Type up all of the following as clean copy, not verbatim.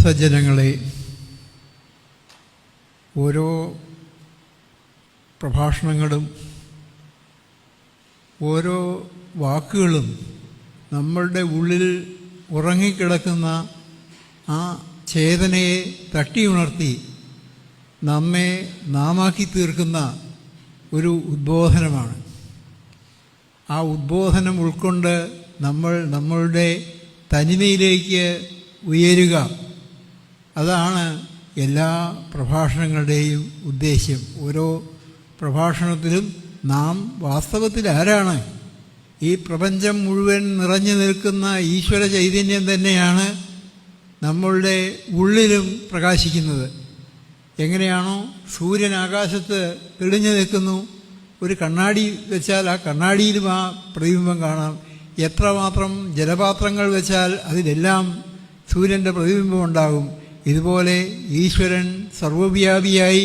സജ്ജനങ്ങളെ, ഓരോ പ്രഭാഷണങ്ങളും ഓരോ വാക്കുകളും നമ്മളുടെ ഉള്ളിൽ ഉറങ്ങിക്കിടക്കുന്ന ആ ചേതനയെ തട്ടിയുണർത്തി നമ്മെ നാമാക്കി തീർക്കുന്ന ഒരു ഉദ്ബോധനമാണ്. ആ ഉദ്ബോധനം ഉൾക്കൊണ്ട് നമ്മളുടെ തനിമയിലേക്ക് ഉയരുക, അതാണ് എല്ലാ പ്രഭാഷണങ്ങളുടെയും ഉദ്ദേശ്യം. ഓരോ പ്രഭാഷണത്തിലും നാം വാസ്തവത്തിൽ ആരാണ്? ഈ പ്രപഞ്ചം മുഴുവൻ നിറഞ്ഞു നിൽക്കുന്ന ഈശ്വര ചൈതന്യം തന്നെയാണ് നമ്മളുടെ ഉള്ളിലും പ്രകാശിക്കുന്നത്. എങ്ങനെയാണോ സൂര്യൻ ആകാശത്ത് തെളിഞ്ഞു നിൽക്കുന്നു, ഒരു കണ്ണാടി വെച്ചാൽ ആ കണ്ണാടിയിലും ആ പ്രതിബിംബം കാണാം. എത്രമാത്രം ജലപാത്രങ്ങൾ വെച്ചാൽ അതിലെല്ലാം സൂര്യൻ്റെ പ്രതിബിംബം ഉണ്ടാകും. ഇതുപോലെ ഈശ്വരൻ സർവവ്യാപിയായി,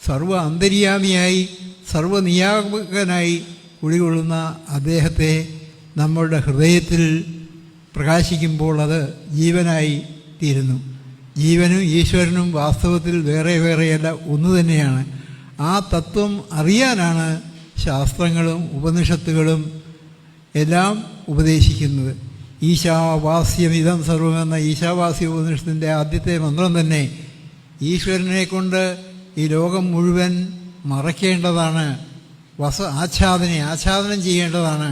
സർവ അന്തര്യാമിയായി, സർവനിയാമകനായി കുടികൊള്ളുന്ന അദ്ദേഹത്തെ നമ്മളുടെ ഹൃദയത്തിൽ പ്രകാശിക്കുമ്പോൾ അത് ജീവനായി തീരുന്നു. ജീവനും ഈശ്വരനും വാസ്തവത്തിൽ വേറെ വേറെയല്ല, ഒന്ന് തന്നെയാണ്. ആ തത്വം അറിയാനാണ് ശാസ്ത്രങ്ങളും ഉപനിഷത്തുകളും എല്ലാം ഉപദേശിക്കുന്നത്. ഈശാവാസ്യമിതം സർവമെന്ന ഈശാവാസ്യ ഉപനിഷത്തിൻ്റെ ആദ്യത്തെ മന്ത്രം തന്നെ ഈശ്വരനെ കൊണ്ട് ഈ ലോകം മുഴുവൻ മറയ്ക്കേണ്ടതാണ്, ആച്ഛാദനം ചെയ്യേണ്ടതാണ്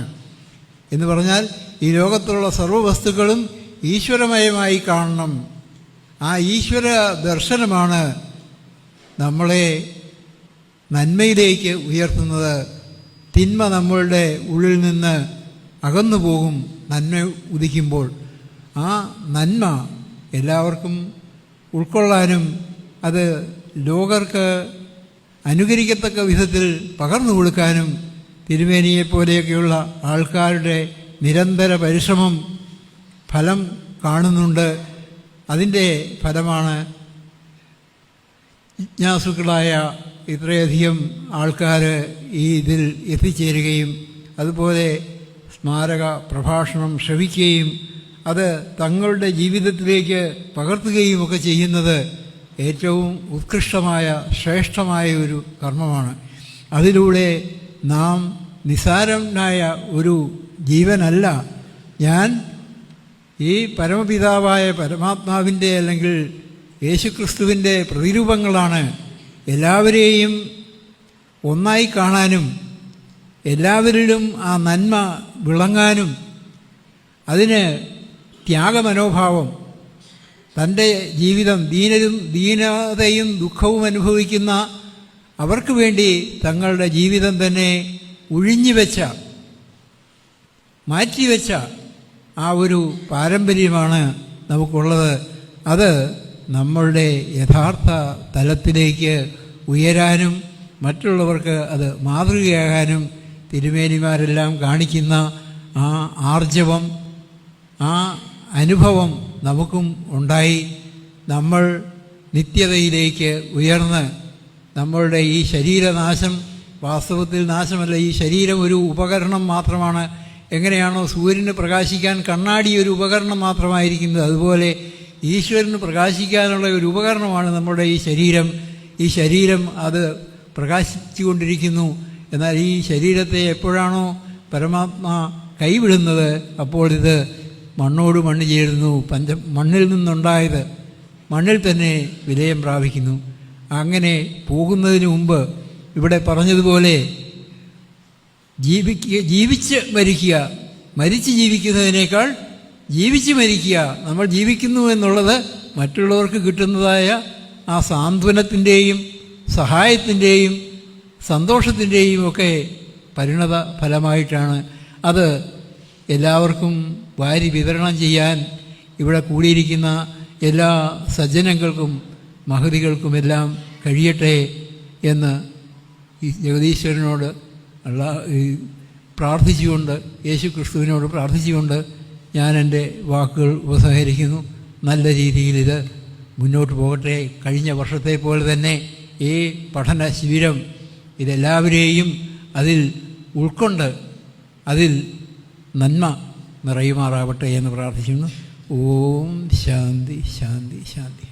എന്ന് പറഞ്ഞാൽ ഈ ലോകത്തുള്ള സർവ്വവസ്തുക്കളും ഈശ്വരമയമായി കാണണം. ആ ഈശ്വര ദർശനമാണ് നമ്മളെ നന്മയിലേക്ക് ഉയർത്തുന്നത്. തിന്മ നമ്മളുടെ ഉള്ളിൽ നിന്ന് അകന്നു പോകും നന്മ ഉദിക്കുമ്പോൾ. ആ നന്മ എല്ലാവർക്കും ഉൾക്കൊള്ളാനും അത് ലോകർക്ക് അനുകരിക്കത്തക്ക വിധത്തിൽ പകർന്നു കൊടുക്കാനും തിരുമേനിയെപ്പോലെയൊക്കെയുള്ള ആൾക്കാരുടെ നിരന്തര പരിശ്രമം ഫലം കാണുന്നുണ്ട്. അതിൻ്റെ ഫലമാണ് ജിജ്ഞാസുക്കളായ ഇത്രയധികം ആൾക്കാർ ഈ ഇതിൽ എത്തിച്ചേരുകയും അതുപോലെ സ്മാരക പ്രഭാഷണം ശ്രവിക്കുകയും അത് തങ്ങളുടെ ജീവിതത്തിലേക്ക് പകർത്തുകയും ഒക്കെ ചെയ്യുന്നത് ഏറ്റവും ഉത്കൃഷ്ടമായ ശ്രേഷ്ഠമായ ഒരു കർമ്മമാണ്. അതിലൂടെ നാം നിസ്സാരനായ ഒരു ജീവനല്ല. ഞാൻ ഈ പരമപിതാവായ പരമാത്മാവിൻ്റെ അല്ലെങ്കിൽ യേശുക്രിസ്തുവിൻ്റെ പ്രതിരൂപങ്ങളാണ്. എല്ലാവരെയും ഒന്നായി കാണാനും എല്ലാവരിലും ആ നന്മ വിളങ്ങാനും അതിന് ത്യാഗമനോഭാവം, തൻ്റെ ജീവിതം ദീനതയും ദുഃഖവും അനുഭവിക്കുന്ന അവർക്ക് വേണ്ടി തങ്ങളുടെ ജീവിതം തന്നെ ഒഴിഞ്ഞുവെച്ച, മാറ്റിവെച്ച ആ ഒരു പാരമ്പര്യമാണ് നമുക്കുള്ളത്. അത് നമ്മളുടെ യഥാർത്ഥ തലത്തിലേക്ക് ഉയരാനും മറ്റുള്ളവർക്ക് അത് മാതൃകയാകാനും തിരുമേനിമാരെല്ലാം കാണിക്കുന്ന ആ ആർജവം, ആ അനുഭവം നമുക്കും ഉണ്ടായി. നമ്മൾ നിത്യതയിലേക്ക് ഉയർന്ന് നമ്മളുടെ ഈ ശരീരനാശം വാസ്തവത്തിൽ നാശമല്ല. ഈ ശരീരം ഒരു ഉപകരണം മാത്രമാണ്. എങ്ങനെയാണോ സൂര്യന് പ്രകാശിക്കാൻ കണ്ണാടി ഒരു ഉപകരണം മാത്രമായിരിക്കുന്നത്, അതുപോലെ ഈശ്വരന് പ്രകാശിക്കാനുള്ള ഒരു ഉപകരണമാണ് നമ്മുടെ ഈ ശരീരം. ഈ ശരീരം അത് പ്രകാശിച്ചു കൊണ്ടിരിക്കുന്നു. എന്നാൽ ഈ ശരീരത്തെ എപ്പോഴാണോ പരമാത്മാ കൈവിടുന്നത് അപ്പോൾ ഇത് മണ്ണോട് മണ്ണ് ചേരുന്നു. മണ്ണിൽ നിന്നുണ്ടായത് മണ്ണിൽ തന്നെ വിലയം പ്രാപിക്കുന്നു. അങ്ങനെ പോകുന്നതിന് മുമ്പ് ഇവിടെ പറഞ്ഞതുപോലെ ജീവിച്ച് മരിക്കുക, മരിച്ച് ജീവിക്കുന്നതിനേക്കാൾ ജീവിച്ച് മരിക്കുക. നമ്മൾ ജീവിക്കുന്നു എന്നുള്ളത് മറ്റുള്ളവർക്ക് കിട്ടുന്നതായ ആ സാന്ത്വനത്തിൻ്റെയും സഹായത്തിൻ്റെയും സന്തോഷത്തിൻ്റെയും ഒക്കെ പരിണത ഫലമായിട്ടാണ്. അത് എല്ലാവർക്കും വാരി വിതരണം ചെയ്യാൻ ഇവിടെ കൂടിയിരിക്കുന്ന എല്ലാ സജ്ജനങ്ങൾക്കും മഹതികൾക്കുമെല്ലാം കഴിയട്ടെ എന്ന് ഈ ജഗദീശ്വരനോട് പ്രാർത്ഥിച്ചുകൊണ്ട്, യേശുക്രിസ്തുവിനോട് പ്രാർത്ഥിച്ചുകൊണ്ട് ഞാൻ എൻ്റെ വാക്കുകൾ ഉപസംഹരിക്കുന്നു. നല്ല രീതിയിൽ ഇത് മുന്നോട്ട് പോകട്ടെ. കഴിഞ്ഞ വർഷത്തെ പോലെ തന്നെ ഈ പഠന ശിബിരം ഇതെല്ലാവരെയും അതിൽ ഉൾക്കൊണ്ട് അതിൽ നന്മ നിറയുമാറാവട്ടെ എന്ന് പ്രാർത്ഥിക്കുന്നു. ഓം ശാന്തി ശാന്തി ശാന്തി.